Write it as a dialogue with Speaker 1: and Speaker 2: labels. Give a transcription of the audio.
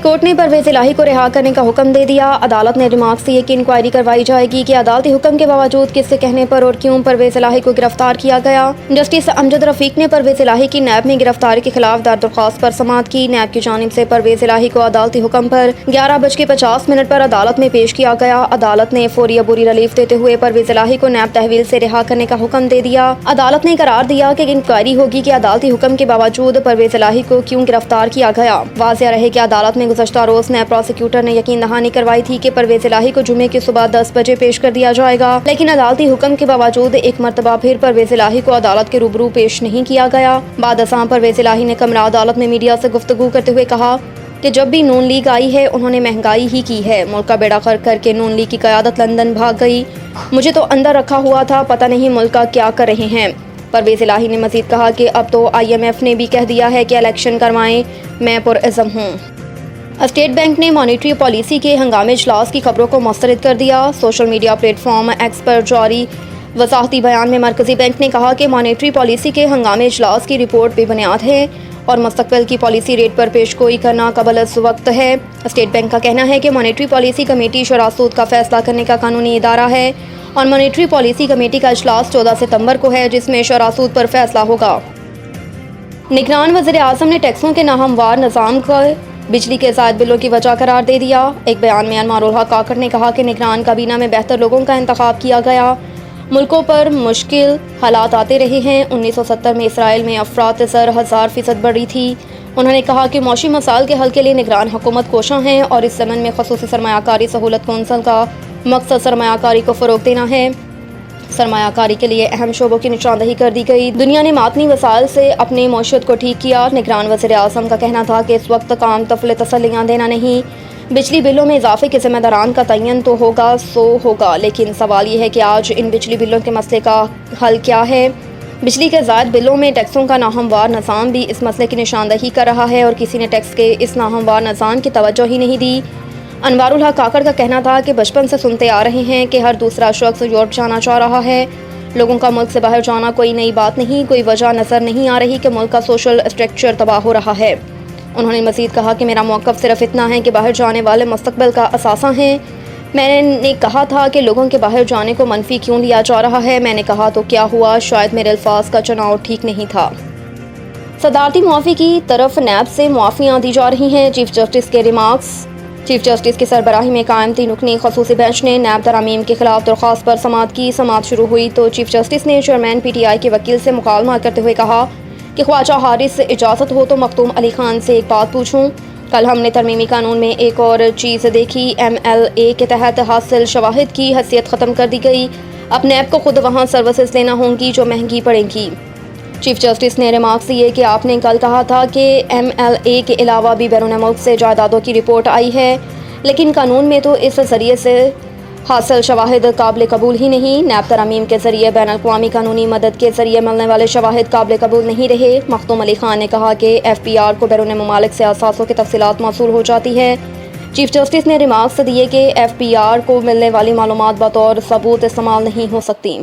Speaker 1: Court ने परवेज इलाही को रिहा करने का हुक्म दे दिया। अदालत ने रिमार्क्स दिए कि इंक्वायरी करवाई जाएगी कि अदालती हुक्म के बावजूद किसके कहने पर और क्यों परवेज इलाही को गिरफ्तार किया गया। जस्टिस अमजद रफीक ने परवेज इलाही की नैब में गिरफ्तारी के खिलाफ दरख्वास्त पर समाअत की। नैब की जानिब से परवेज इलाही को अदालती हुक्म पर 11:50 पर अदालत में पेश किया गया। अदालत ने फौरी अबूरी रिलीफ देते हुए परवेज इलाही को नैब तहवील से रिहा करने का हुक्म दे दिया। अदालत ने करार दिया कि इंक्वायरी होगी कि अदालती हुक्म के बावजूद परवेज इलाही को क्यों गिरफ्तार किया गया। वाज़ेह रहे कि अदालत में गुज़श्ता रोज नैब प्रोसिक्यूटर ने यकीन दहानी करवाई थी कि परवेज इलाही को जुमे की सुबह 10 बजे पेश कर दिया जाएगा, लेकिन अदालती हुक्म के बावजूद एक मरतबा फिर परवेज इलाही को अदालत के रूबरू पेश नहीं किया गया। बाद असां परवेज इलाही ने कमरा अदालत में मीडिया से गुफ्तगू करते हुए कहा कि जब भी नून लीग आई है उन्होंने महंगाई ही की है। मुल्क का बेड़ा गर्क करके नून लीग की क़यादत लंदन भाग गई। मुझे तो अंदर रखा हुआ था, पता नहीं मुल्क का क्या कर रहे हैं। परवेज इलाही ने मजीद कहा कि अब तो IMF ने भी कह दिया है कि इलेक्शन करवाएं, मैं पुरअज़्म हूँ। स्टेट बैंक ने मॉनेटरी पॉलिसी के हंगामी इजलास की खबरों को मुस्तरद कर दिया। सोशल मीडिया प्लेटफॉर्म एक्स पर जारी वजाहती बयान में मरकजी बैंक ने कहा कि मॉनेटरी पॉलिसी के हंगामी इजलास की रिपोर्ट बेबुनियाद है और मुस्तकबिल की पॉलिसी रेट पर पेशगोई करना कबल वक्त है। स्टेट बैंक का कहना है कि मॉनेटरी पॉलिसी कमेटी शुरा सूद का फैसला करने का कानूनी इदारा है और मॉनेटरी पॉलिसी कमेटी का इजलास 14 सितंबर को है, जिसमें शुरा सूद पर फैसला होगा। निगरान वज़ीर आज़म ने टैक्सों के नाहमवार निज़ाम को बिजली के ज़ायद बिलों की वजह करार दे दिया। एक बयान में अनवारुल हक काकड़ ने कहा कि निगरान काबीना में बेहतर लोगों का इंतखाब किया गया। मुल्कों पर मुश्किल हालात आते रहे हैं। 1970 में इसराइल में अफरात ज़र 1000% बढ़ी थी। उन्होंने कहा कि मौशी मसाइल के हल के लिए निगरान हुकूमत कोशां हैं और इस ज़मन में खसूसी सरमायाकारी सहूलत कौंसल का मकसद सरमायाकारी को फ़रोग देना है। सरमायाकारी के लिए अहम शोबों की निशानदही कर दी गई। दुनिया ने मातनी वसाइल से अपनी मौशियत को ठीक किया। निगरान वज़ीर आज़म का कहना था कि इस वक्त काम तफले तसल्लियाँ देना नहीं, बिजली बिलों में इजाफे के जिम्मेदारान का तयन तो होगा सो होगा, लेकिन सवाल ये है कि आज इन बिजली बिलों के मसले का हल क्या है। बिजली के ज़ायद बिलों में टैक्सों का नाहमवार निज़ाम भी इस मसले की निशानदही कर रहा है और किसी ने टैक्स के इस नाहमवार निज़ाम की तवज्जो ही नहीं दी। अनवारुल हक काकड़ का कहना था कि बचपन से सुनते आ रहे हैं कि हर दूसरा शख्स यूरोप जाना चाह रहा है। लोगों का मुल्क से बाहर जाना कोई नई बात नहीं, कोई वजह नज़र नहीं आ रही कि मुल्क का सोशल स्ट्रक्चर तबाह हो रहा है। उन्होंने मज़ीद कहा कि मेरा मौक़िफ़ सिर्फ इतना है कि बाहर जाने वाले मुस्तक़बिल का असासा हैं। मैंने कहा था कि लोगों के बाहर जाने को मनफी क्यों लिया जा रहा है। मैंने कहा तो क्या हुआ, शायद मेरे अल्फाज का चुनाव ठीक नहीं था। सदारती मुआफ़ी की तरफ नैब से मुआफ़ियाँ दी जा रही हैं। चीफ जस्टिस के रिमार्क्स। चीफ जस्टिस की सरबराही में कायम 3 रुकनी खसूसी बेंच ने नैब तरामीम के खिलाफ दरख्वास्त पर समाअत की। समाअत शुरू हुई तो चीफ जस्टिस ने चेयरमैन PTI के वकील से मुकालमा करते हुए कहा कि ख्वाजा हारिस से इजाज़त हो तो मखदूम अली खान से एक बात पूछूं। कल हमने तरमीमी कानून में एक और चीज़ देखी, MLA के तहत हासिल शवाहिद की हैसियत ख़त्म कर दी गई। अब नैब को खुद वहाँ सर्विसेज लेना होंगी जो महंगी पड़ेंगी। चीफ जस्टिस ने रिमार्क्स दिए कि आपने कल कहा था कि MLA के अलावा भी बैरून मुल्क से जायदादों की रिपोर्ट आई है, लेकिन कानून में तो इस जरिए से हासिल शवाहिद काबिल कबूल ही नहीं। नैब तरामीम के जरिए बैन अल-अक़वामी कानूनी मदद के जरिए मिलने वाले शवाहिद काबिल कबूल नहीं रहे। मखदूम अली खान ने कहा कि FPR को बैरून ममालिक से असासों की तफसीलात मौसूल हो जाती है। चीफ जस्टिस ने रिमार्क्स दिए कि FPR को मिलने वाली मालूमात बतौर सबूत इस्तेमाल नहीं हो सकती।